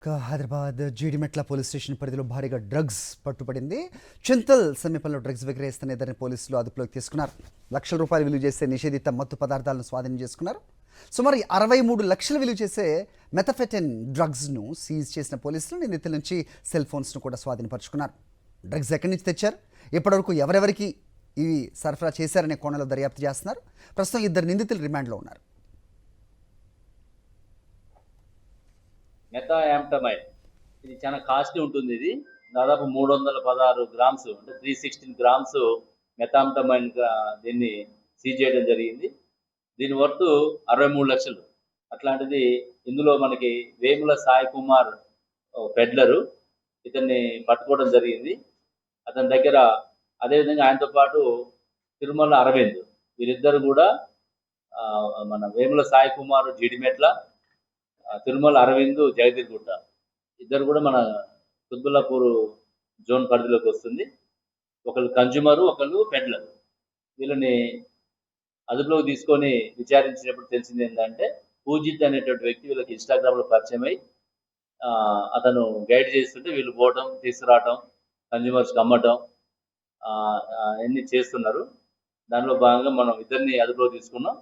Hyderabad Jeedimetla police station పరిధిలో భారీగా drugs పట్టుబడింది. Chintal సమీపంలో డ్రగ్స్ విక్రయిస్తున్న ఇద్దరిని పోలీసులు అదుపులోకి తీసుకున్నారు. లక్షల రూపాయలు విలువ చేసే నిషేధిత మత్తు పదార్థాలను స్వాధీనం చేసుకున్నారు. సుమారు 63 లక్షల విలువ చేసే మెథఫెటైన్ డ్రగ్స్ను సీజ్ చేసిన పోలీసులు నిందితుల నుంచి సెల్ ఫోన్స్ను కూడా స్వాధీనపరుచుకున్నారు. డ్రగ్స్ ఎక్కడి నుంచి తెచ్చారు, ఇప్పటివరకు ఎవరెవరికి ఇవి సరఫరా చేశారనే కోణంలో దర్యాప్తు చేస్తున్నారు. ప్రస్తుతం ఇద్దరు నిందితులు రిమాండ్లో ఉన్నారు. మెథాయాంఫటమైన్ ఇది చాలా కాస్ట్లీ ఉంటుంది. ఇది దాదాపు 316 గ్రామ్స్ అంటే 316 గ్రామ్స్ మెథాయాంఫటమైన్ దీన్ని సీజ్ చేయడం జరిగింది. దీని వర్త్ 63 లక్షలు. అట్లాంటిది ఇందులో మనకి వేముల సాయి కుమార్ పెడ్లరు, ఇతన్ని పట్టుకోవడం జరిగింది. అతని దగ్గర అదేవిధంగా ఆయనతో పాటు తిరుమల అరవింద్, వీరిద్దరు కూడా మన వేముల సాయి కుమార్ జీడిమెట్ల, తిరుమల అరవింద్ జగదీర్గుట్ట, ఇద్దరు కూడా మన కుత్బుల్లాపూర్ జోన్ పరిధిలోకి వస్తుంది. ఒకళ్ళు కన్జ్యూమరు, ఒకళ్ళు పెడ్లర్. వీళ్ళని అదుపులోకి తీసుకొని విచారించినప్పుడు తెలిసింది ఏంటంటే, పూజిత్ అనేటువంటి వ్యక్తి వీళ్ళకి ఇన్స్టాగ్రామ్లో పరిచయం అయ్యి అతను గైడ్ చేస్తుంటే వీళ్ళు పోవటం, తీసుకురావటం, కన్జ్యూమర్స్కి అమ్మటం అన్నీ చేస్తున్నారు. దానిలో భాగంగా మనం ఇద్దరిని అదుపులోకి తీసుకున్నాం.